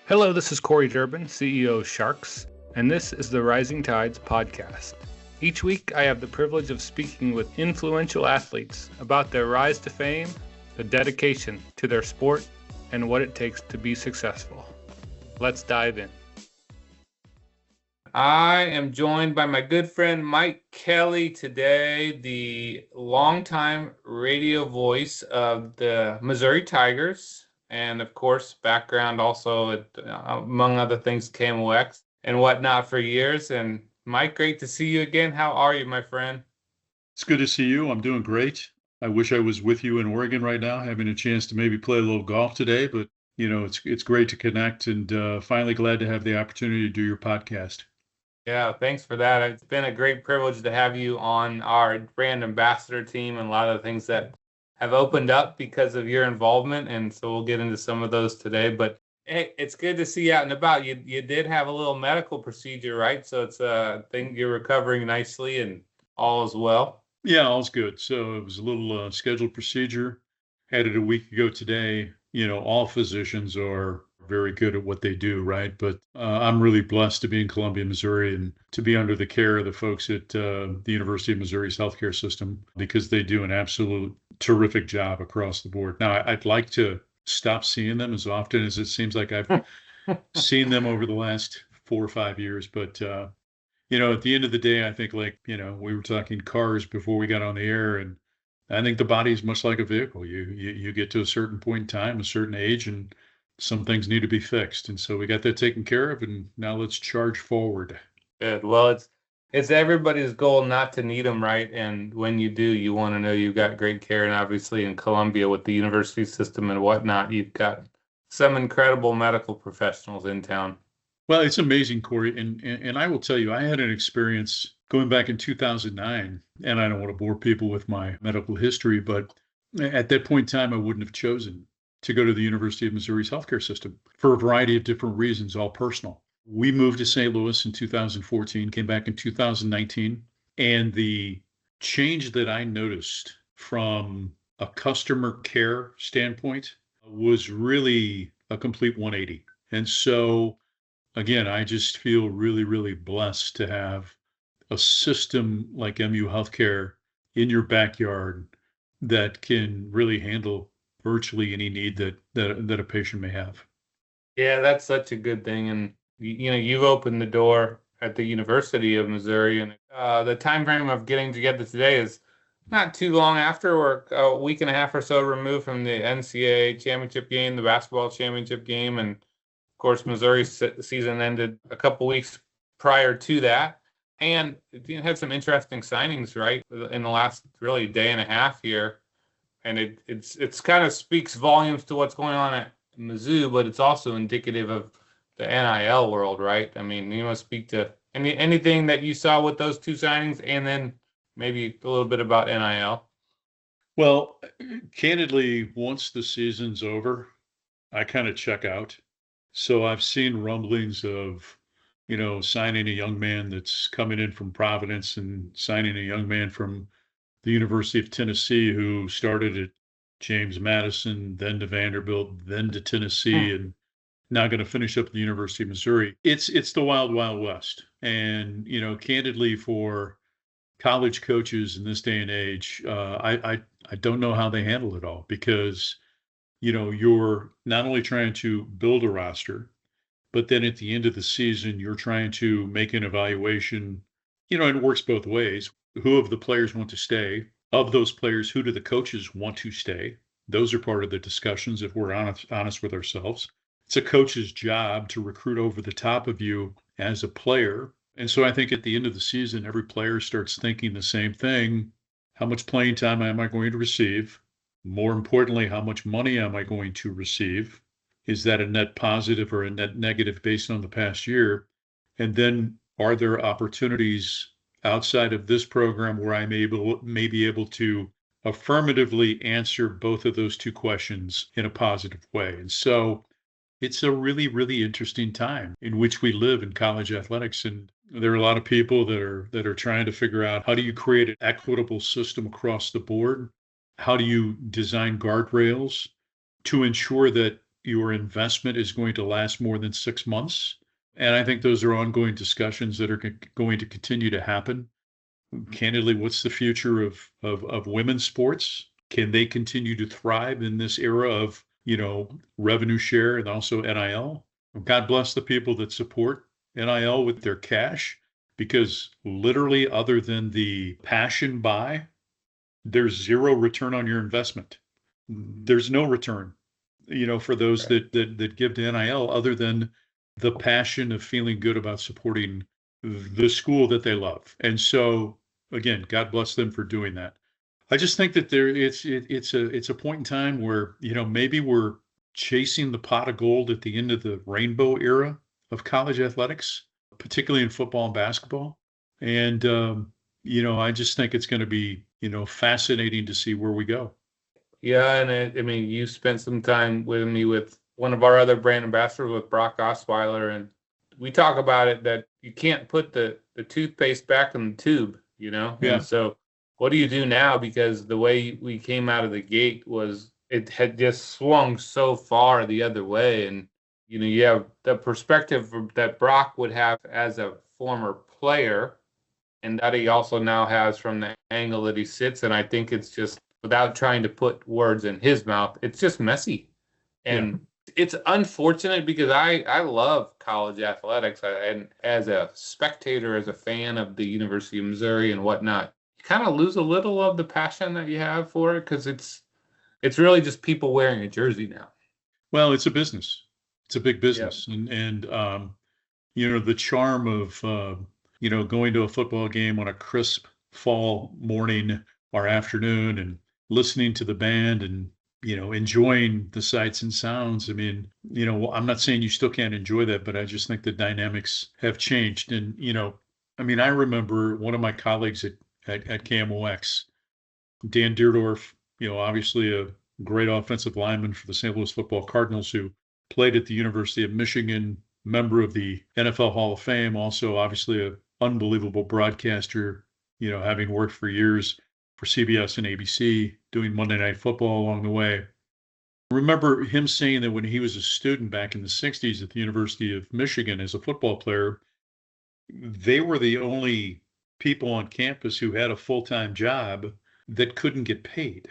Hello, this is Corey Durbin, CEO of Sharks, and this is the Rising Tides podcast. Each week, I have the privilege of speaking with influential athletes about their rise to fame, the dedication to their sport, and what it takes to be successful. Let's dive in. I am joined by my good friend Mike Kelly today, the longtime radio voice of the Missouri Tigers, and of course, background also at, among other things, KMOX and whatnot for years. And Mike, great to see you again. How are you, my friend? It's good to see you. I'm doing great. I wish I was with you in Oregon right now, having a chance to maybe play a little golf today, but it's great to connect and finally glad to have the opportunity to do your podcast. Yeah, thanks for that. It's been a great privilege to have you on our brand ambassador team and a lot of the things that have opened up because of your involvement. And so we'll get into some of those today. But hey, it's good to see you out and about. You did have a little medical procedure, right? So it's a thing you're recovering nicely and all is well. Yeah, all's good. So it was a little scheduled procedure. Had it a week ago today. All physicians are very good at what they do, right? But I'm really blessed to be in Columbia, Missouri, and to be under the care of the folks at the University of Missouri's healthcare system because they do an absolute terrific job across the board. Now, I'd like to stop seeing them as often as it seems like I've seen them over the last 4 or 5 years, but at the end of the day, I think we were talking cars before we got on the air, and I think the body is much like a vehicle. You get to a certain point in time, a certain age, and some things need to be fixed. And so we got that taken care of, and now let's charge forward. Good. Well, it's everybody's goal not to need them, right? And when you do, you want to know you've got great care. And obviously in Columbia with the university system and whatnot, you've got some incredible medical professionals in town. Well, it's amazing, Corey. And I will tell you, I had an experience going back in 2009, and I don't want to bore people with my medical history, but at that point in time, I wouldn't have chosen to go to the University of Missouri's healthcare system for a variety of different reasons, all personal. We moved to St. Louis in 2014, came back in 2019, and the change that I noticed from a customer care standpoint was really a complete 180. And so again, I just feel really, really blessed to have a system like MU Healthcare in your backyard that can really handle virtually any need that a patient may have. Yeah, that's such a good thing. And you've opened the door at the University of Missouri, and the time frame of getting together today is not too long after. We're a week and a half or so removed from the NCAA championship game, the basketball championship game, and of course, Missouri's season ended a couple weeks prior to that. And you had some interesting signings, right, in the last really day and a half here. And it's kind of speaks volumes to what's going on at Mizzou, but it's also indicative of the NIL world, right? I mean, you want to speak to anything that you saw with those two signings, and then maybe a little bit about NIL. Well, candidly, once the season's over, I kind of check out. So I've seen rumblings of, signing a young man that's coming in from Providence and signing a young man from the University of Tennessee who started at James Madison, then to Vanderbilt, then to Tennessee, and now going to finish up at the University of Missouri. It's the wild, wild west. And, candidly for college coaches in this day and age, I don't know how they handle it all because you're not only trying to build a roster, but then at the end of the season, you're trying to make an evaluation, and it works both ways. Who of the players want to stay? Of those players, who do the coaches want to stay? Those are part of the discussions if we're honest with ourselves. It's a coach's job to recruit over the top of you as a player. And so I think at the end of the season, every player starts thinking the same thing. How much playing time am I going to receive? More importantly, how much money am I going to receive? Is that a net positive or a net negative based on the past year? And then are there opportunities outside of this program where I may be able to affirmatively answer both of those two questions in a positive way? And so it's a really, really interesting time in which we live in college athletics. And there are a lot of people that are trying to figure out how do you create an equitable system across the board? How do you design guardrails to ensure that your investment is going to last more than 6 months. And I think those are ongoing discussions that are going to continue to happen. Candidly, what's the future of women's sports? Can they continue to thrive in this era of, revenue share and also NIL? God bless the people that support NIL with their cash, because literally, other than the passion buy, there's zero return on your investment. There's no return, for those that give to NIL, other than the passion of feeling good about supporting the school that they love. And so, again, God bless them for doing that. I just think that it's a point in time where, maybe we're chasing the pot of gold at the end of the rainbow era of college athletics, particularly in football and basketball. And I just think it's going to be, fascinating to see where we go. Yeah, and I mean, you spent some time with me with one of our other brand ambassadors, with Brock Osweiler, and we talk about it that you can't put the toothpaste back in the tube, Yeah. And so what do you do now? Because the way we came out of the gate was it had just swung so far the other way. And, you have the perspective that Brock would have as a former player, and that he also now has from the angle that he sits. And I think it's just, without trying to put words in his mouth, it's just messy. And it's unfortunate because I love college athletics, and as a spectator, as a fan of the University of Missouri and whatnot, you kind of lose a little of the passion that you have for it, because it's really just people wearing a jersey now. Well, it's a business. It's a big business. Yep. And the charm of, going to a football game on a crisp fall morning or afternoon and listening to the band and, enjoying the sights and sounds. I mean, I'm not saying you still can't enjoy that, but I just think the dynamics have changed. And, I remember one of my colleagues at KMOX, Dan Deerdorf, obviously a great offensive lineman for the St. Louis Football Cardinals, who played at the University of Michigan, member of the NFL Hall of Fame, also obviously an unbelievable broadcaster, having worked for years for CBS and ABC, doing Monday Night Football along the way. I remember him saying that when he was a student back in the 60s at the University of Michigan as a football player, they were the only people on campus who had a full-time job that couldn't get paid,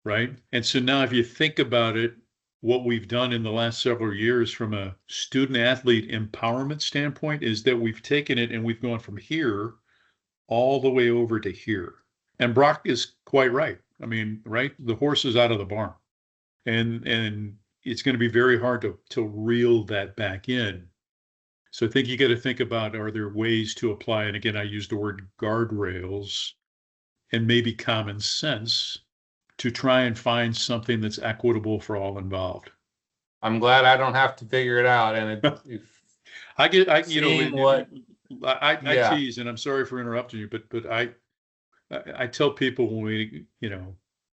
right? And so now if you think about it, what we've done in the last several years from a student athlete empowerment standpoint is that we've taken it and we've gone from here all the way over to here. And Brock is quite right. I mean, right? The horse is out of the barn. And it's going to be very hard to reel that back in. So I think you got to think about, are there ways to apply, and again, I use the word guardrails and maybe common sense to try and find something that's equitable for all involved. I'm glad I don't have to figure it out. And I tease, and I'm sorry for interrupting you, but I tell people when we,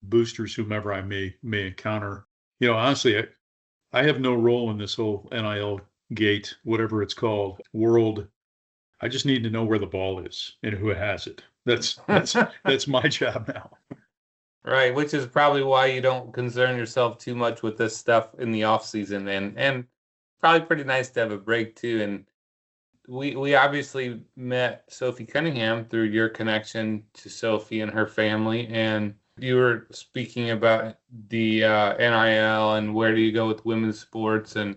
boosters, whomever I may encounter, honestly, I have no role in this whole NIL gate, whatever it's called, world. I just need to know where the ball is and who has it. That's my job now. Right, which is probably why you don't concern yourself too much with this stuff in the off season, and probably pretty nice to have a break too. And we obviously met Sophie Cunningham through your connection to Sophie and her family, and you were speaking about the NIL and where do you go with women's sports, and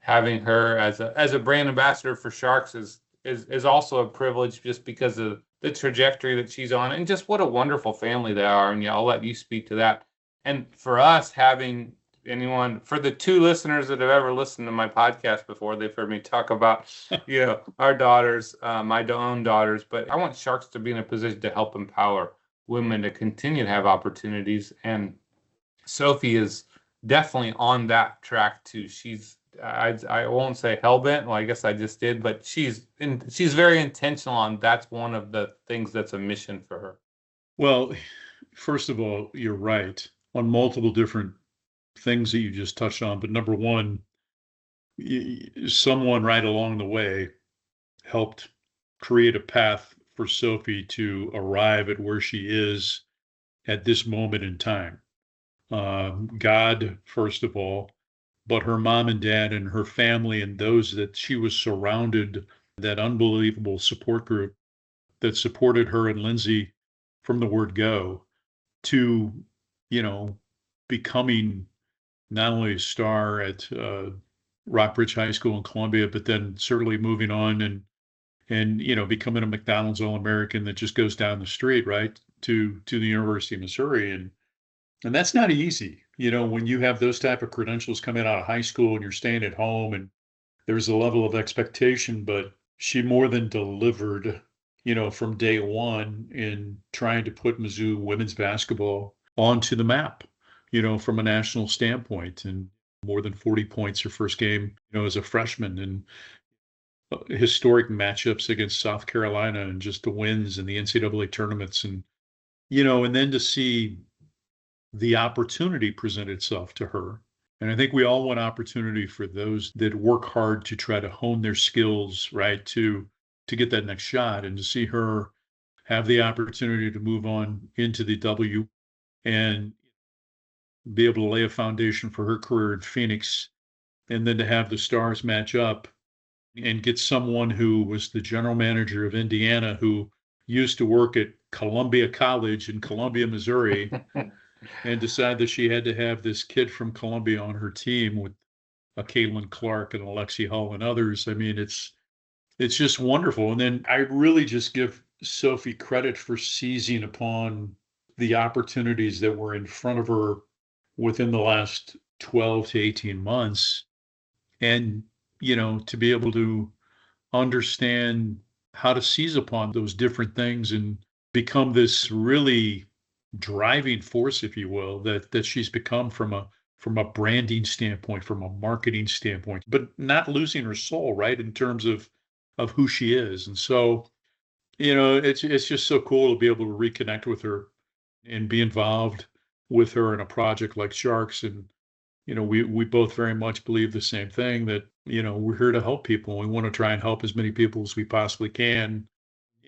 having her as a brand ambassador for Sharks is also a privilege, just because of the trajectory that she's on, and just what a wonderful family they are. And I'll let you speak to that. And for us, having anyone, for the 2 listeners that have ever listened to my podcast before, they've heard me talk about, our daughters, my own daughters, but I want Sharks to be in a position to help empower women to continue to have opportunities. And Sophie is definitely on that track too. She's, I won't say hellbent. Well, I guess I just did, but she's very intentional on that's one of the things that's a mission for her. Well, first of all, you're right on multiple different things that you just touched on. But number one, someone right along the way helped create a path for Sophie to arrive at where she is at this moment in time. God, first of all, but her mom and dad and her family and those that she was surrounded, that unbelievable support group that supported her and Lindsay from the word go to, you know, becoming not only a star at Rockbridge High School in Columbia, but then certainly moving on and becoming a McDonald's All-American that just goes down the street, right, to the University of Missouri. And that's not easy, when you have those type of credentials coming out of high school and you're staying at home and there's a level of expectation, but she more than delivered, from day one in trying to put Mizzou women's basketball onto the map, from a national standpoint, and more than 40 points her first game, as a freshman, and historic matchups against South Carolina and just the wins in the NCAA tournaments. And then to see the opportunity present itself to her. And I think we all want opportunity for those that work hard to try to hone their skills, right, to get that next shot, and to see her have the opportunity to move on into the W and be able to lay a foundation for her career in Phoenix, and then to have the stars match up and get someone who was the general manager of Indiana, who used to work at Columbia College in Columbia, Missouri, and decide that she had to have this kid from Columbia on her team with a Caitlin Clark and Alexi Hull and others. I mean, it's just wonderful. And then I really just give Sophie credit for seizing upon the opportunities that were in front of her within the last 12 to 18 months. And, to be able to understand how to seize upon those different things and become this really driving force, if you will, that she's become from a branding standpoint, from a marketing standpoint, but not losing her soul, right, in terms of who she is. And so, it's just so cool to be able to reconnect with her and be involved with her in a project like Sharks. And we both very much believe the same thing, that we're here to help people. We want to try and help as many people as we possibly can.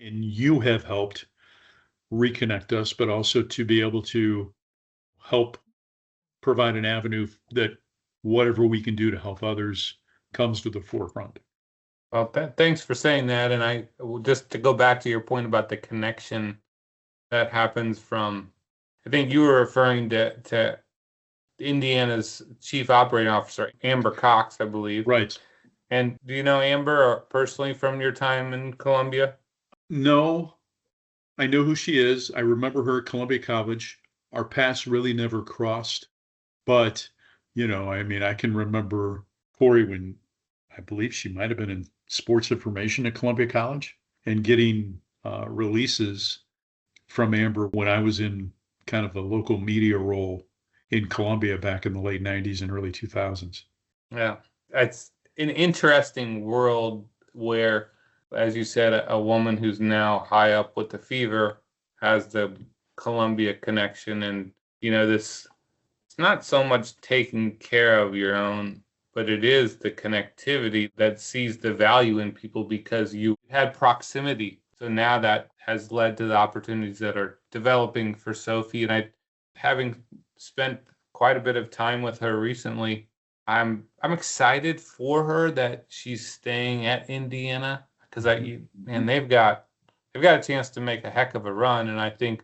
And you have helped reconnect us, but also to be able to help provide an avenue that whatever we can do to help others comes to the forefront. Well, thanks for saying that. And just to go back to your point about the connection that happens from, I think you were referring to Indiana's chief operating officer, Amber Cox, I believe. Right. And do you know Amber personally from your time in Columbia? No, I know who she is. I remember her at Columbia College. Our paths really never crossed. But, I can remember Corey when I believe she might have been in sports information at Columbia College, and getting releases from Amber when I was in kind of a local media role in Columbia back in the late 90s and early 2000s. Yeah, it's an interesting world where, as you said, a woman who's now high up with the Fever has the Columbia connection. And, it's not so much taking care of your own, but it is the connectivity that sees the value in people because you had proximity. So now that has led to the opportunities that are developing for Sophie. And having spent quite a bit of time with her recently, I'm excited for her that she's staying at Indiana, because they've got a chance to make a heck of a run. And I think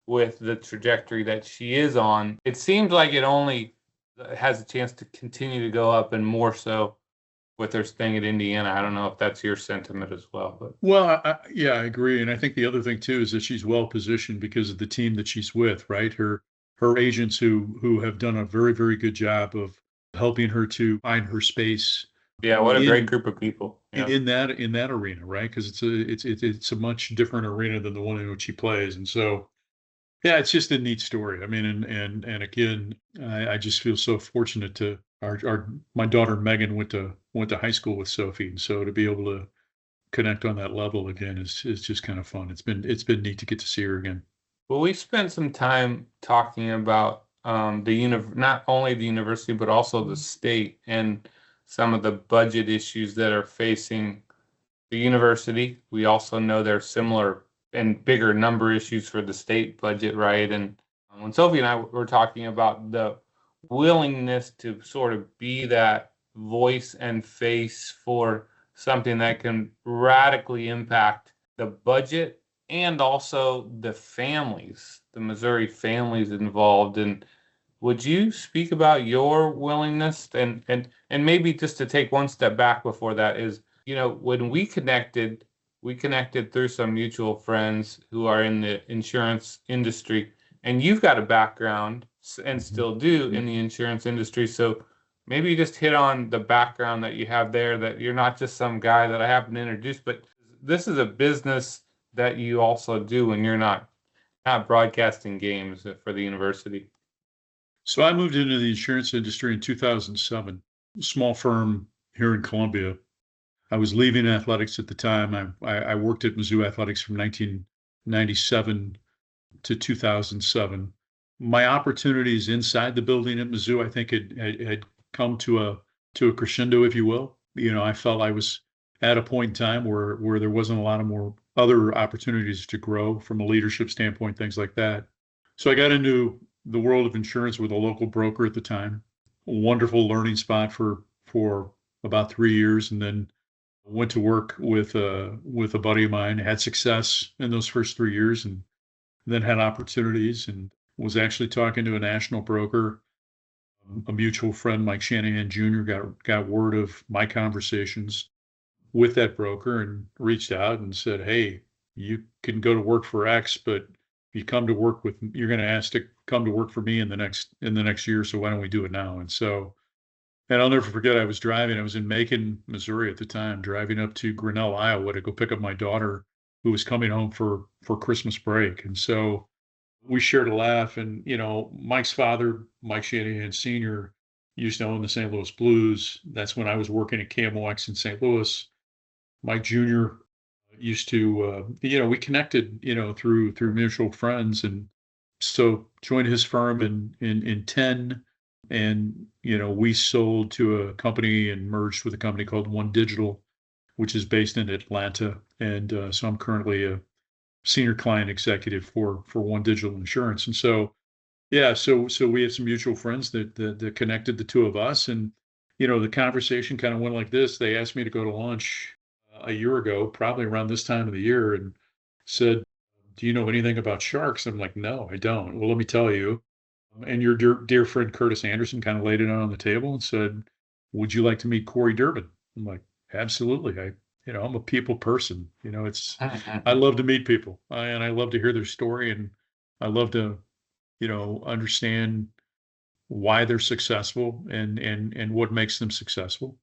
with the trajectory that she is on, it seems like it only has a chance to continue to go up, and more so with her staying at Indiana. I don't know if that's your sentiment as well. But well, yeah, I agree. And I think the other thing too is that she's well positioned because of the team that she's with, right? Her agents who have done a very, very good job of helping her to find her space. Yeah, what a great group of people. Yeah. In that arena, right? Because it's a much different arena than the one in which she plays. And so, yeah, it's just a neat story. I mean, and again, I just feel so fortunate to my daughter Megan went to high school with Sophie, and so to be able to connect on that level again is just kind of fun. It's been neat to get to see her again. Well, we spent some time talking about not only the university but also the state and some of the budget issues that are facing the university. We also know there's similar and bigger number issues for the state budget, right? And when Sophie and I were talking about the willingness to sort of be that voice and face for something that can radically impact the budget and also the families, the Missouri families involved. And would you speak about your willingness and maybe just to take one step back before that is, when we connected through some mutual friends who are in the insurance industry, and you've got a background and still do in the insurance industry. So maybe you just hit on the background that you have there, that you're not just some guy that I happen to introduce, but this is a business that you also do when you're not broadcasting games for the university. So I moved into the insurance industry in 2007, a small firm here in Columbia. I was leaving athletics at the time. I worked at Mizzou Athletics from 1997 to 2007. My opportunities inside the building at Mizzou, I think, had come to a crescendo, if you will. I felt I was at a point in time where there wasn't a lot of more other opportunities to grow from a leadership standpoint, things like that. So I got into the world of insurance with a local broker at the time. A wonderful learning spot for about 3 years, and then went to work with a buddy of mine. Had success in those first 3 years, and then had opportunities, and was actually talking to a national broker. A mutual friend, Mike Shanahan Jr., got word of my conversations with that broker and reached out and said, "Hey, you can go to work for X, but you come to work with, you're going to ask to come to work for me in the next year. So why don't we do it now?" And I'll never forget, I was in Macon, Missouri at the time, driving up to Grinnell, Iowa to go pick up my daughter who was coming home for Christmas break. And so we shared a laugh. And, Mike's father, Mike Shanahan Sr., used to own the St. Louis Blues. That's when I was working at KMOX in St. Louis. Mike Jr. used to, we connected, through mutual friends. And so joined his firm in 10. And, we sold to a company and merged with a company called One Digital, which is based in Atlanta. And so I'm currently a senior client executive for One Digital Insurance. And so, yeah, so we had some mutual friends that connected the two of us. And, the conversation kind of went like this. They asked me to go to lunch a year ago, probably around this time of the year, and said, "Do you know anything about sharks?" I'm like, "No, I don't." "Well, let me tell you." And your dear friend Curtis Anderson kind of laid it out on the table and said, "Would you like to meet Corey Durbin?" I'm like, "Absolutely." I'm a people person. I love to meet people, and I love to hear their story, and I love to, understand why they're successful and what makes them successful.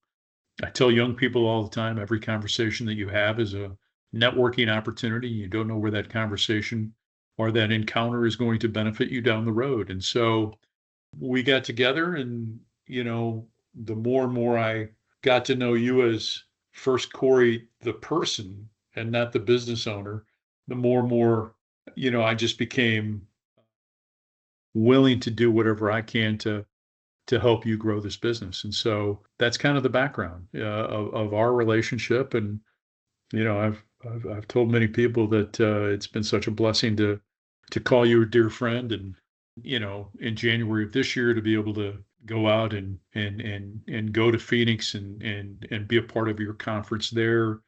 I tell young people all the time, every conversation that you have is a networking opportunity. You don't know where that conversation or that encounter is going to benefit you down the road. And so we got together, and, the more and more I got to know you as first Corey, the person, and not the business owner, the more and more, I just became willing to do whatever I can to help you grow this business. And so that's kind of the background of our relationship. And I've told many people that it's been such a blessing to call you a dear friend. And in January of this year, to be able to go out and go to Phoenix and be a part of your conference there.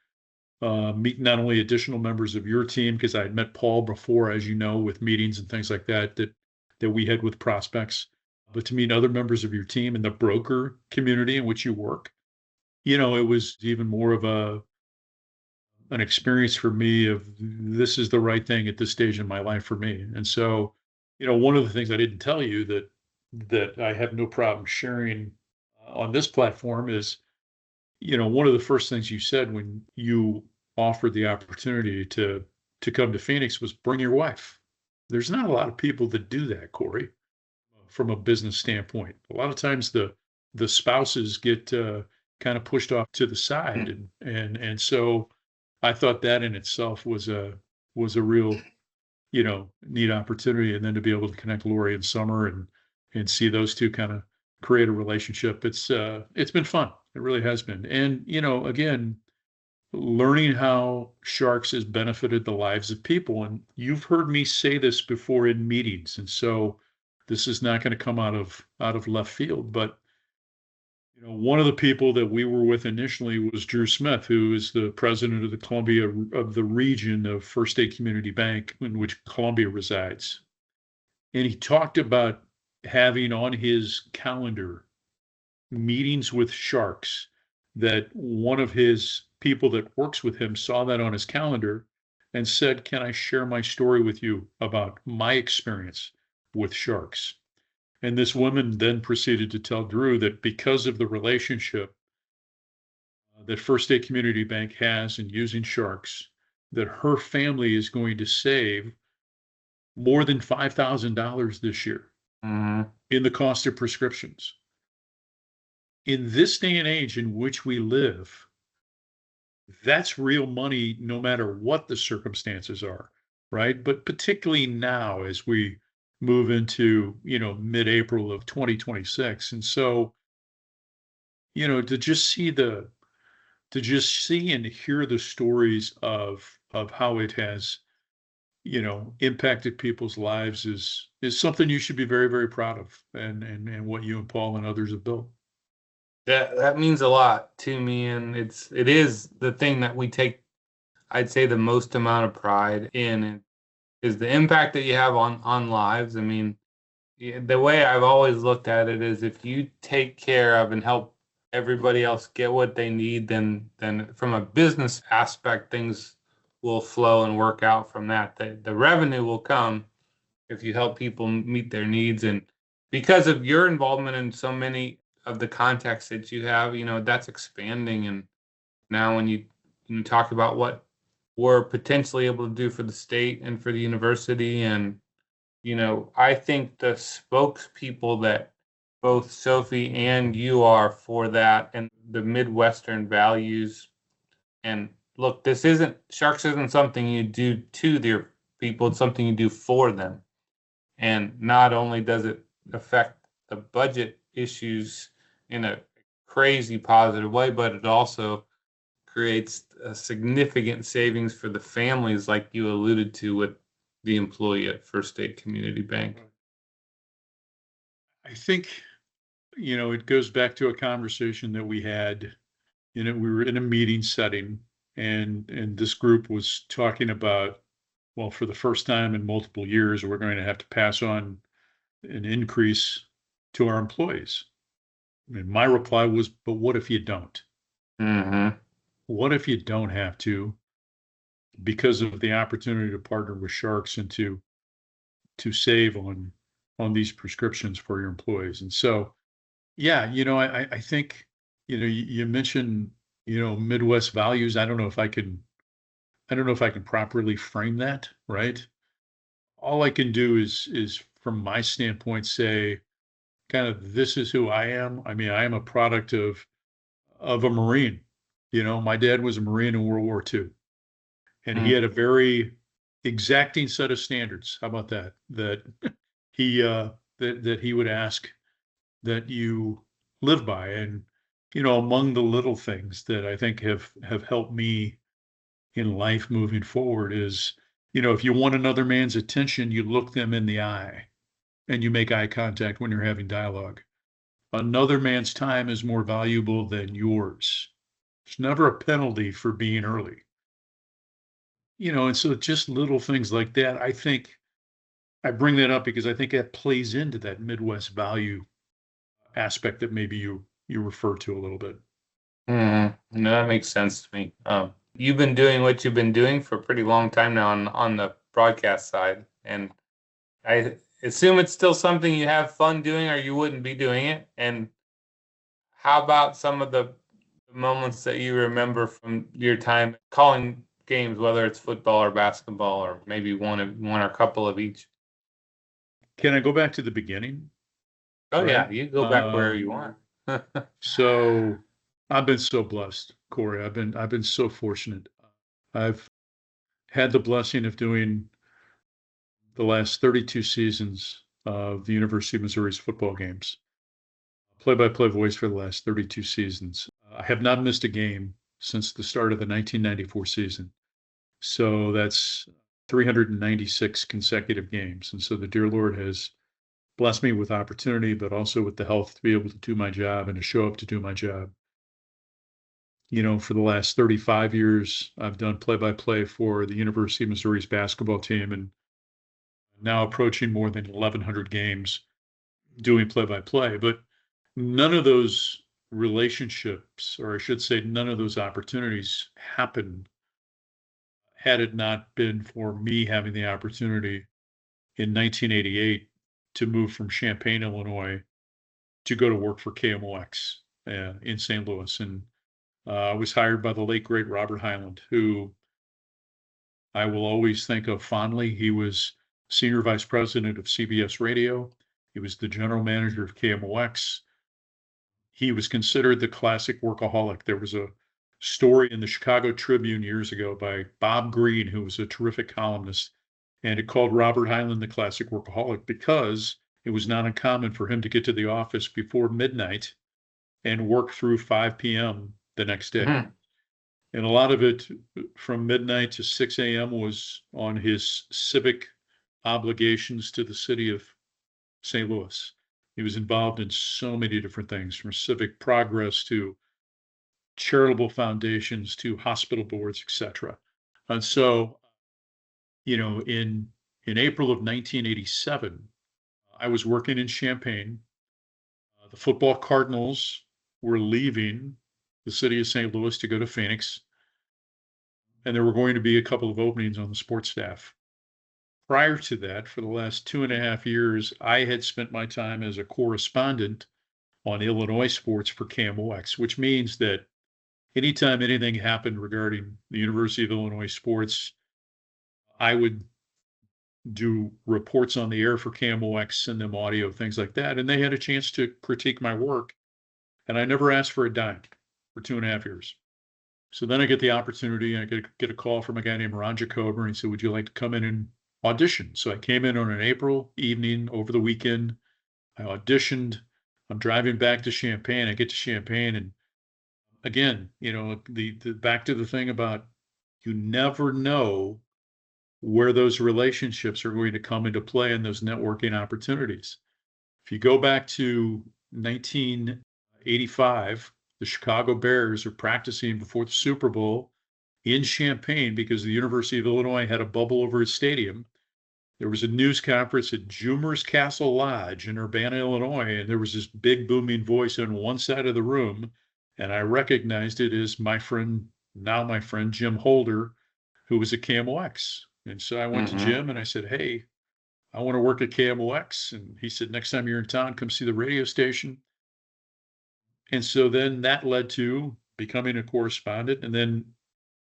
Meet not only additional members of your team, because I had met Paul before, as you know, with meetings and things like that we had with prospects, but to meet other members of your team and the broker community in which you work. It was even more of an experience for me of, this is the right thing at this stage in my life for me. And so, one of the things I didn't tell you that I have no problem sharing on this platform is, one of the first things you said when you offered the opportunity to come to Phoenix was, bring your wife. There's not a lot of people that do that, Corey, from a business standpoint. A lot of times the spouses get kind of pushed off to the side, and so I thought that in itself was a real, neat opportunity. And then to be able to connect Lori and Summer and see those two kind of create a relationship. It's been fun. It really has been. And, again, learning how Sharks has benefited the lives of people. And you've heard me say this before in meetings. And so This is not going to come out of left field, but one of the people that we were with initially was Drew Smith, who is the president of the Columbia of the region of First State Community Bank, in which Columbia resides. And he talked about having on his calendar meetings with sharks, that one of his people that works with him saw that on his calendar and said, "Can I share my story with you about my experience with sharks?" And this woman then proceeded to tell Drew that because of the relationship that First State Community Bank has in using sharks, that her family is going to save more than $5,000 this year in the cost of prescriptions. In this day and age in which we live, that's real money no matter what the circumstances are, right? But particularly now as we move into, mid-April of 2026. And so, to just see and hear the stories of how it has, impacted people's lives is something you should be very, very proud of, and what you and Paul and others have built. That means a lot to me, and it is the thing that we take, I'd say, the most amount of pride in, and is the impact that you have on lives. I mean, the way I've always looked at it is, if you take care of and help everybody else get what they need, then from a business aspect, things will flow and work out from that. The revenue will come if you help people meet their needs. And because of your involvement in so many of the contacts that you have, that's expanding. And now when you talk about what we're potentially able to do for the state and for the university, and I think the spokespeople that both Sophie and you are for that, and the Midwestern values. And look, sharks isn't something you do to their people, it's something you do for them. And not only does it affect the budget issues in a crazy positive way, but it also creates a significant savings for the families, like you alluded to with the employee at First State Community Bank. I think, it goes back to a conversation that we had. We were in a meeting setting, and this group was talking about, well, for the first time in multiple years, we're going to have to pass on an increase to our employees. And my reply was, but what if you don't? Mm-hmm. What if you don't have to, because of the opportunity to partner with sharks and to save on these prescriptions for your employees? And so, yeah, I think, you mentioned, Midwest values. I don't know if I can properly frame that, right? All I can do is from my standpoint say, kind of, this is who I am. I mean, I am a product of a Marine. My dad was a Marine in World War II, and he had a very exacting set of standards. How about that? That he that he would ask that you live by. And among the little things that I think have helped me in life moving forward is, if you want another man's attention, you look them in the eye and you make eye contact when you're having dialogue. Another man's time is more valuable than yours. There's never a penalty for being early. And so just little things like that. I think I bring that up because I think that plays into that Midwest value aspect that maybe you refer to a little bit. No, that makes sense to me. You've been doing what you've been doing for a pretty long time now on the broadcast side, and I assume it's still something you have fun doing, or you wouldn't be doing it. And how about some of the moments that you remember from your time calling games, whether it's football or basketball, or maybe one or a couple of each? Can I go back to the beginning? Oh, Right. Yeah, you go back wherever you want. So I've been so blessed, Corey. I've been so fortunate. I've had the blessing of doing the last 32 seasons of the University of Missouri's football games, play-by-play voice for the last 32 seasons. I have not missed a game since the start of the 1994 season. So that's 396 consecutive games. And so the dear Lord has blessed me with opportunity, but also with the health to be able to do my job and to show up to do my job. For the last 35 years, I've done play-by-play for the University of Missouri's basketball team, and now approaching more than 1,100 games doing play-by-play. But none of those relationships, or I should say, none of those opportunities happened had it not been for me having the opportunity in 1988 to move from Champaign, Illinois, to go to work for KMOX in St. Louis. And I was hired by the late, great Robert Hyland, who I will always think of fondly. He was senior vice president of CBS Radio. He was the general manager of KMOX. He was considered the classic workaholic. There was a story in the Chicago Tribune years ago by Bob Greene, who was a terrific columnist, and it called Robert Hyland the classic workaholic because it was not uncommon for him to get to the office before midnight and work through 5 p.m. the next day. Mm-hmm. And a lot of it from midnight to 6 a.m. was on his civic obligations to the city of St. Louis. He was involved in so many different things, from civic progress to charitable foundations to hospital boards, etc. And so, in April of 1987, I was working in Champaign. The football Cardinals were leaving the city of St. Louis to go to Phoenix, and there were going to be a couple of openings on the sports staff. Prior to that, for the last 2.5 years, I had spent my time as a correspondent on Illinois sports for KMOX, which means that anytime anything happened regarding the University of Illinois sports, I would do reports on the air for KMOX, send them audio, things like that. And they had a chance to critique my work. And I never asked for a dime for 2.5 years. So then I get the opportunity, and I get a call from a guy named Ron Jacober, and he said, "Would you like to come in and audition?" So I came in on an April evening over the weekend. I auditioned. I'm driving back to Champaign. I get to Champaign, and again, the back to the thing about you never know where those relationships are going to come into play and those networking opportunities. If you go back to 1985, the Chicago Bears are practicing before the Super Bowl in Champaign because the University of Illinois had a bubble over its stadium. There was a news conference at Jumer's Castle Lodge in Urbana, Illinois, and there was this big booming voice on one side of the room, and I recognized it as my friend Jim Holder, who was at KMOX. And so I went to Jim and I said, "Hey, I want to work at KMOX." And he said, "Next time you're in town, come see the radio station." And so then that led to becoming a correspondent and then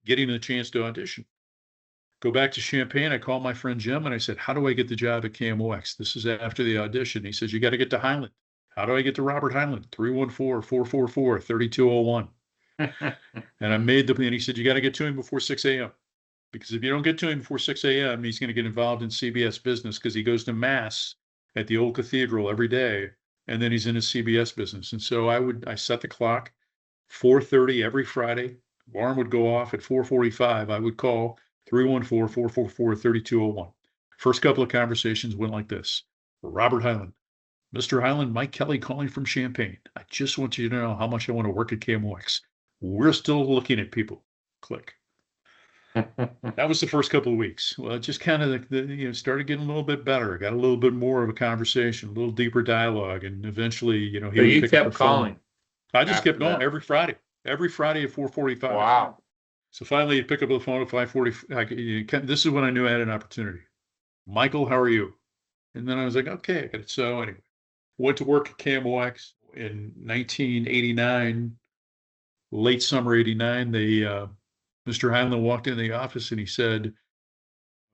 getting a chance to audition. Go back to Champaign. I called my friend Jim and I said, "How do I get the job at KMOX?" This is after the audition. He says, "You got to get to Hyland." "How do I get to Robert Hyland?" 314-444-3201. And I made and he said, "You got to get to him before 6 a.m. Because if you don't get to him before 6 a.m., he's going to get involved in CBS business because he goes to Mass at the old cathedral every day, and then he's in his CBS business." And so I set the clock, 4:30 every Friday. Alarm would go off at 4:45. I would call 314-444-3201. First couple of conversations went like this. "Robert Hyland. Mr. Hyland, Mike Kelly calling from Champaign. I just want you to know how much I want to work at KMOX. We're still looking at people." Click. That was the first couple of weeks. Well, it just kind of started getting a little bit better. Got a little bit more of a conversation, a little deeper dialogue, and eventually, he would pick up the calling. Phone. I just kept going every Friday at 4:45. Wow. So finally, he'd pick up the phone at 5:40. This is when I knew I had an opportunity. "Michael, how are you?" And then I was like, "Okay, I got it." So anyway, went to work at KMOX in 1989, late summer '89. Mr. Hyland walked into the office and he said,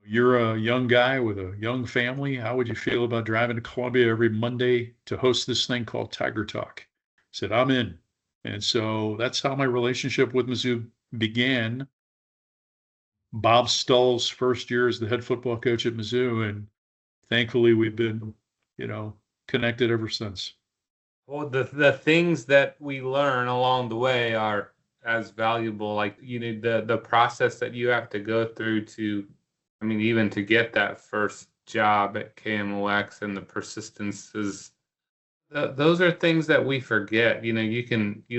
"You're a young guy with a young family. How would you feel about driving to Columbia every Monday to host this thing called Tiger Talk?" I said, "I'm in." And so that's how my relationship with Mizzou began. Bob Stull's first year as the head football coach at Mizzou, and thankfully we've been, connected ever since. Well, the things that we learn along the way are as valuable, like the process that you have to go through to, even to get that first job at KMOX, and the persistence is those are things that we forget. You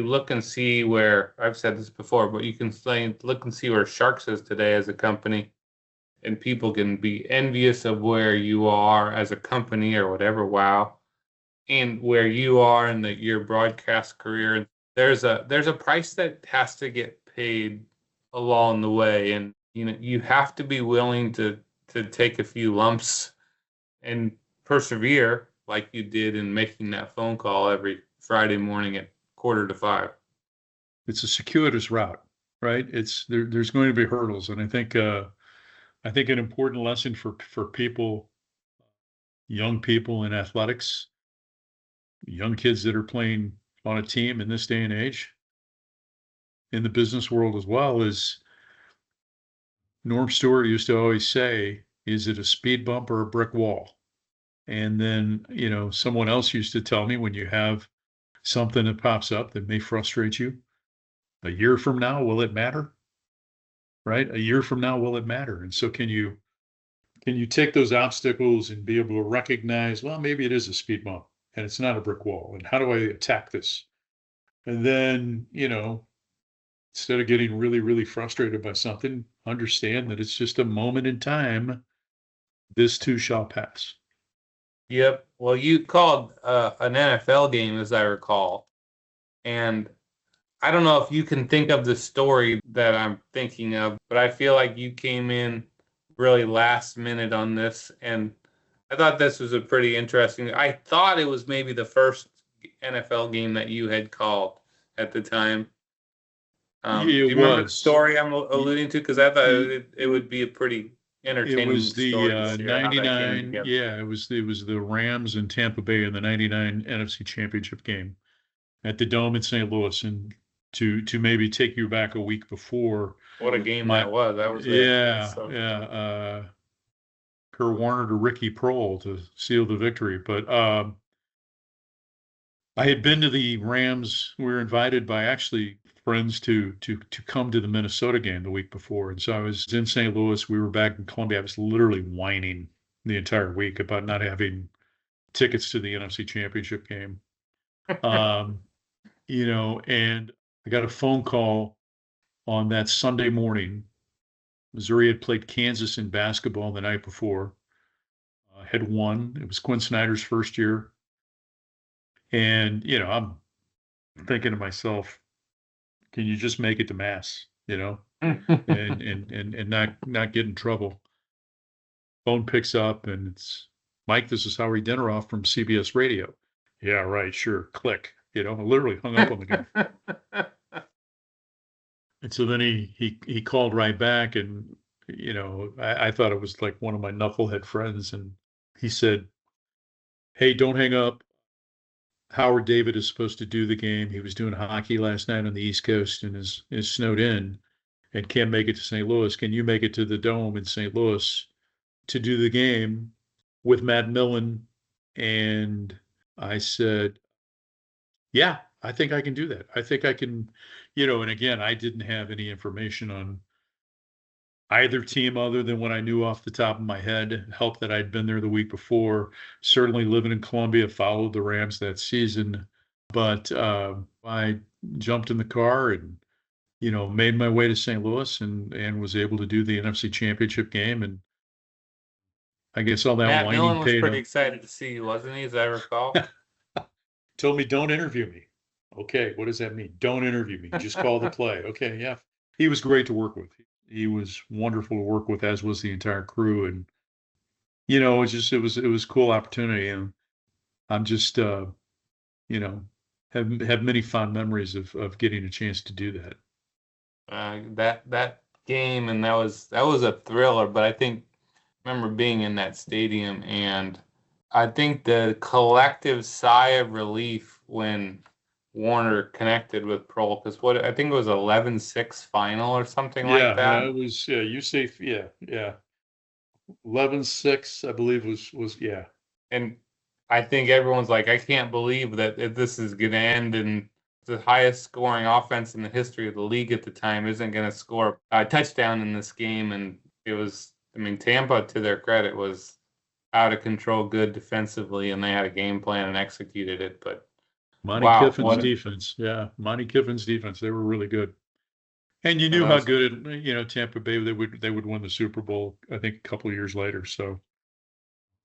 look and see where I've said this before, but you can look and see where Sharks is today as a company, and people can be envious of where you are as a company or whatever. Wow, and where you are in your broadcast career. There's a price that has to get paid along the way, and you have to be willing to take a few lumps and persevere like you did in making that phone call every Friday morning at 4:45. It's a circuitous route, right? There's going to be hurdles, and I think an important lesson for people, young people in athletics, young kids that are playing on a team in this day and age, in the business world as well, is Norm Stewart used to always say, "Is it a speed bump or a brick wall?" And then, someone else used to tell me, when you have something that pops up that may frustrate you, a year from now, will it matter? Right? A year from now, will it matter? And so can you take those obstacles and be able to recognize, well, maybe it is a speed bump and it's not a brick wall. And how do I attack this? And then, instead of getting really, really frustrated by something, understand that it's just a moment in time. This too shall pass. Yep. Well, you called an NFL game, as I recall, and I don't know if you can think of the story that I'm thinking of, but I feel like you came in really last minute on this, and I thought this was a pretty interesting. I thought it was maybe the first NFL game that you had called at the time. Do It you remember the was. story I'm alluding to? Because I thought it would be a pretty It entertaining was the story to see how that came 99. together. Yeah, it was the Rams in Tampa Bay in the 99 NFC Championship game at the Dome in St. Louis. And to maybe take you back a week before, What a game my that was! That was yeah, so yeah, Kurt Warner to Ricky Prohl to seal the victory. But I had been to the Rams. We were invited by actually friends to come to the Minnesota game the week before, and so I was in St. Louis. We were back in Columbia. I was literally whining the entire week about not having tickets to the NFC Championship game. Um, and I got a phone call on that Sunday morning. Missouri had played Kansas in basketball the night before, had won. It was Quinn Snyder's first year. And, I'm thinking to myself, can you just make it to mass, and not get in trouble? Phone picks up and it's Mike, this is Howard Deneroff from CBS Radio. Yeah, right, sure. Click. I literally hung up on the guy. And so then he called right back, and I thought it was like one of my knucklehead friends, and he said, "Hey, don't hang up. Howard David is supposed to do the game. He was doing hockey last night on the East Coast and is snowed in and can't make it to St. Louis. Can you make it to the Dome in St. Louis to do the game with Matt Millen?" And I said, "Yeah, I think I can do that. I think I can, and again, I didn't have any information on either team other than what I knew off the top of my head. Helped that I'd been there the week before. Certainly living in Columbia, followed the Rams that season. But I jumped in the car and made my way to St. Louis and was able to do the NFC Championship game. And I guess all that Matt whining Millen was paid pretty off. excited to see you, wasn't he, as I recall? Told me, don't interview me. Okay, what does that mean? Don't interview me. Just call the play. Okay, yeah. He was great to work with. He was wonderful to work with, as was the entire crew. And it was a cool opportunity. And I'm just have many fond memories of getting a chance to do that. That game, and that was a thriller. But remember being in that stadium, and I think the collective sigh of relief when Warner connected with Prohl, because what I think it was 11-6 final or something like Yeah, that. it was, yeah, you say, yeah. 11-6, I believe was, yeah. And I think everyone's like, I can't believe that if this is going to end and the highest scoring offense in the history of the league at the time isn't going to score a touchdown in this game. And it was, Tampa, to their credit, was out of control good defensively, and they had a game plan and executed it. But Monty wow, Kiffin's defense. Yeah, Monty Kiffin's defense. They were really good. And you that knew how was good Tampa Bay they would win the Super Bowl, I think a couple of years later. So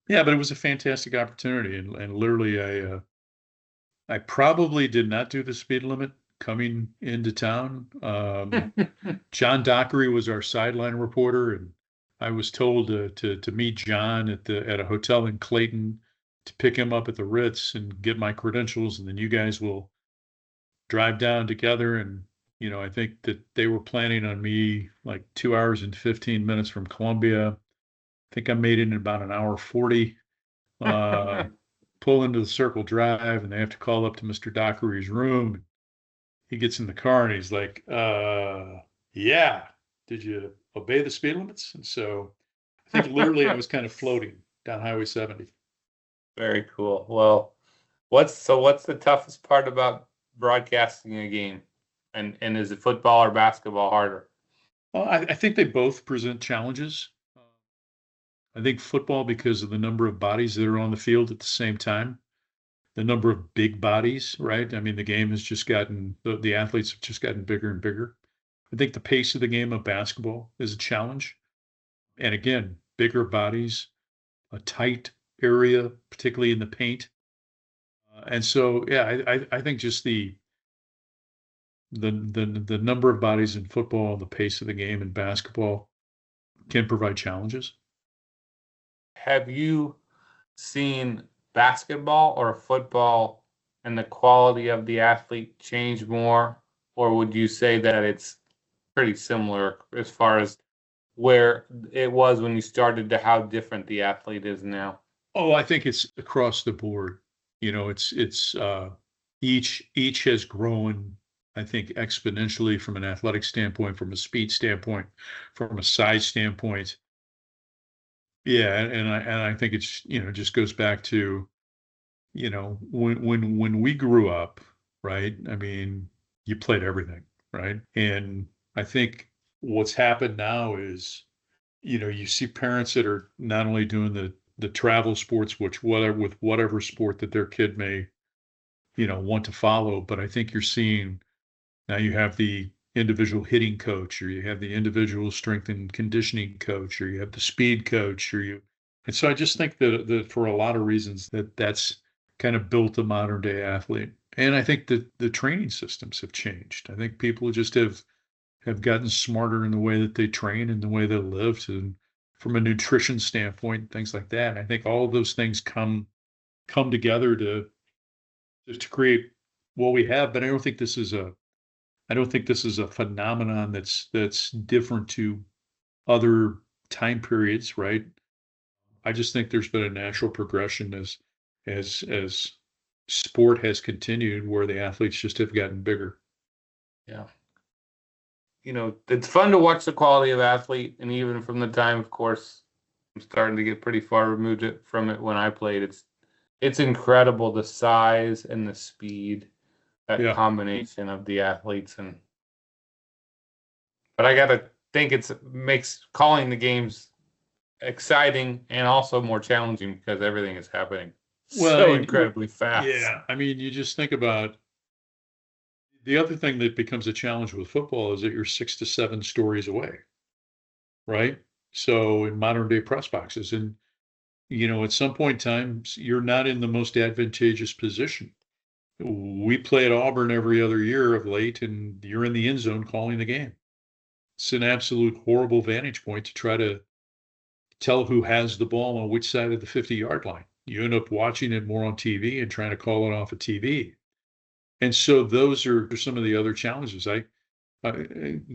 yeah, but it was a fantastic opportunity, and literally I probably did not do the speed limit coming into town. John Dockery was our sideline reporter, and I was told to meet John at a hotel in Clayton to pick him up at the Ritz and get my credentials, and then you guys will drive down together. And I think that they were planning on me like 2 hours and 15 minutes from Columbia. I think I made it in about an hour 40. Pull into the Circle Drive, and they have to call up to Mr. Dockery's room. He gets in the car and he's like, yeah, did you obey the speed limits? And so I think literally I was kind of floating down Highway 70. very cool. Well, what's the toughest part about broadcasting a game? And is it football or basketball harder? Well, I think they both present challenges. I think football, because of the number of bodies that are on the field at the same time, the number of big bodies, right? I mean, the game has just gotten, the athletes have just gotten bigger and bigger. I think the pace of the game of basketball is a challenge. And again, bigger bodies, a tight area, particularly in the paint. And so, yeah, I think just the number of bodies in football, the pace of the game in basketball can provide challenges. Have you seen basketball or football and the quality of the athlete change more, or would you say that it's pretty similar as far as where it was when you started to how different the athlete is now? Oh, I think it's across the board. It's each has grown, I think, exponentially from an athletic standpoint, from a speed standpoint, from a size standpoint. Yeah, and I think it's just goes back to when we grew up, right? I mean, you played everything, right? And I think what's happened now is you see parents that are not only doing the travel sports, which whatever sport that their kid may want to follow, but I think you're seeing now you have the individual hitting coach, or you have the individual strength and conditioning coach, or you have the speed coach, and so I just think that for a lot of reasons that's kind of built a modern day athlete. And I think that the training systems have changed. I think people just have gotten smarter in the way that they train and the way they live, and from a nutrition standpoint, things like that. And I think all of those things come together to create what we have. But I don't think this is a phenomenon that's different to other time periods, right? I just think there's been a natural progression as sport has continued, where the athletes just have gotten bigger. Yeah. It's fun to watch the quality of athlete, and even from the time, of course, I'm starting to get pretty far removed from it when I played. It's incredible, the size and the speed, that Yeah. combination of the athletes. But I gotta think it makes calling the games exciting and also more challenging because everything is happening Well, so incredibly fast. yeah. I mean, you just think about the other thing that becomes a challenge with football is that you're 6 to 7 stories away, right? So in modern day press boxes, and at some point in time, you're not in the most advantageous position. We play at Auburn every other year of late, and you're in the end zone calling the game. It's an absolute horrible vantage point to try to tell who has the ball on which side of the 50-yard line. You end up watching it more on TV and trying to call it off of TV. And so those are some of the other challenges.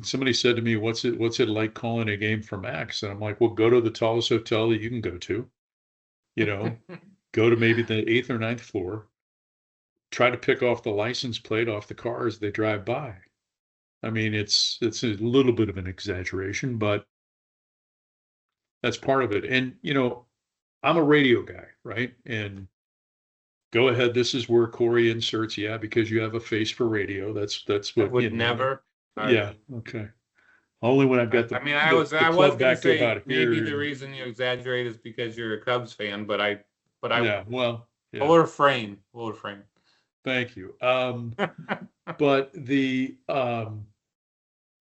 Somebody said to me, "What's it like calling a game for Max?" And I'm like, "Well, go to the tallest hotel that you can go to. You know, go to maybe the eighth or ninth floor. Try to pick off the license plate off the car as they drive by." I mean, it's a little bit of an exaggeration, but that's part of it. And I'm a radio guy, right? And go ahead. This is where Corey inserts, yeah, because you have a face for radio. That's I what would never. Yeah. Okay. Only when I've got I mean, the I was club gonna back to say about maybe here. the reason you exaggerate is because you're a Cubs fan, but Yeah, well, yeah. we'll refrain. We'll refrain. Thank you. But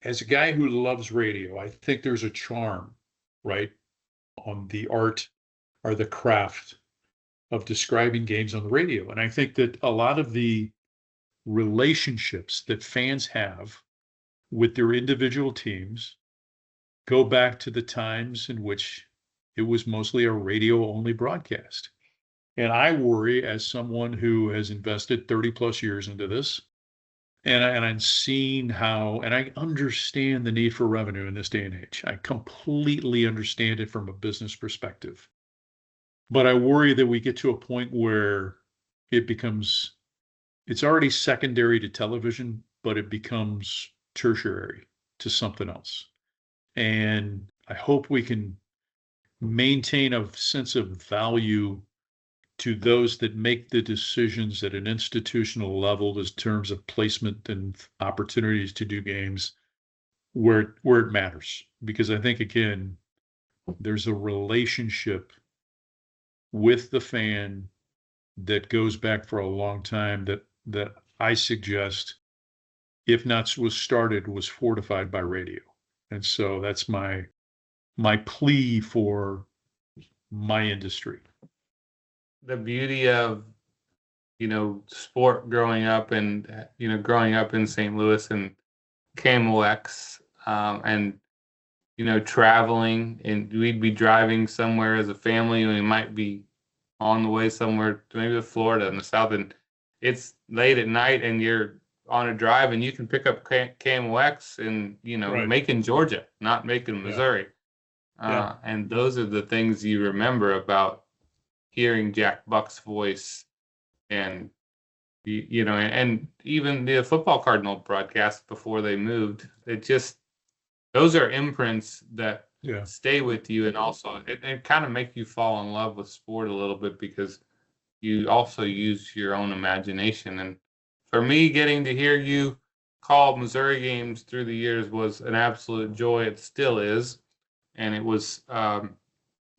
as a guy who loves radio, I think there's a charm, right, on the art or the craft of describing games on the radio. And I think that a lot of the relationships that fans have with their individual teams go back to the times in which it was mostly a radio only broadcast. And I worry, as someone who has invested 30 plus years into this, and I'm seeing how, and I understand the need for revenue in this day and age. I completely understand it from a business perspective. But I worry that we get to a point where it becomes, it's already secondary to television, but it becomes tertiary to something else. And I hope we can maintain a sense of value to those that make the decisions at an institutional level in terms of placement and opportunities to do games where it matters. Because I think, again, there's a relationship with the fan that goes back for a long time that I suggest, if not was started, was fortified by radio. And so that's my plea for my industry. The beauty of sport growing up and growing up in St. Louis and KMOX, and traveling, and we'd be driving somewhere as a family, and we might be on the way somewhere, maybe to Florida in the south, and it's late at night, and you're on a drive, and you can pick up KMOX in Right. Macon, Georgia, not Macon, Missouri. Yeah. And those are the things you remember about hearing Jack Buck's voice, and and even the football Cardinal broadcast before they moved. It just, those are imprints that Yeah. stay with you, and also it kind of make you fall in love with sport a little bit, because you also use your own imagination. And for me, getting to hear you call Missouri games through the years was an absolute joy. It still is, and it was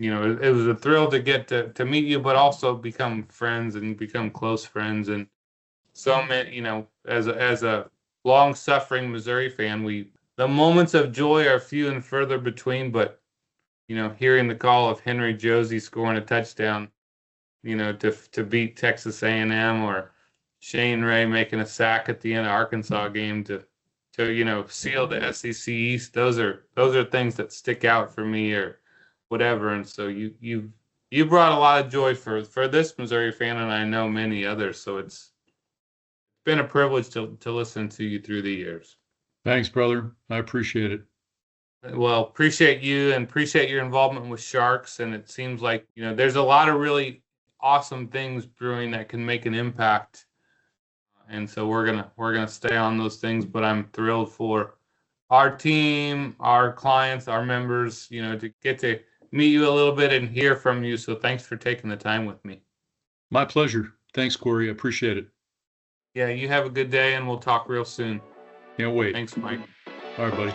it was a thrill to get to meet you, but also become friends and become close friends. And so many, as a long suffering Missouri fan, the moments of joy are few and further between. But hearing the call of Henry Josie scoring a touchdown, to beat Texas A&M, or Shane Ray making a sack at the end of Arkansas game to seal the SEC East, those are things that stick out for me, or whatever. And so you brought a lot of joy for this Missouri fan, and I know many others. So it's been a privilege to listen to you through the years. Thanks, brother. I appreciate it. Well, appreciate you, and appreciate your involvement with Sharks. And it seems like, there's a lot of really awesome things brewing that can make an impact. And so we're gonna stay on those things. But I'm thrilled for our team, our clients, our members, to get to meet you a little bit and hear from you. So thanks for taking the time with me. My pleasure. Thanks, Corey. I appreciate it. Yeah, you have a good day, and we'll talk real soon. Can't wait. Thanks, Mike. All right, buddy.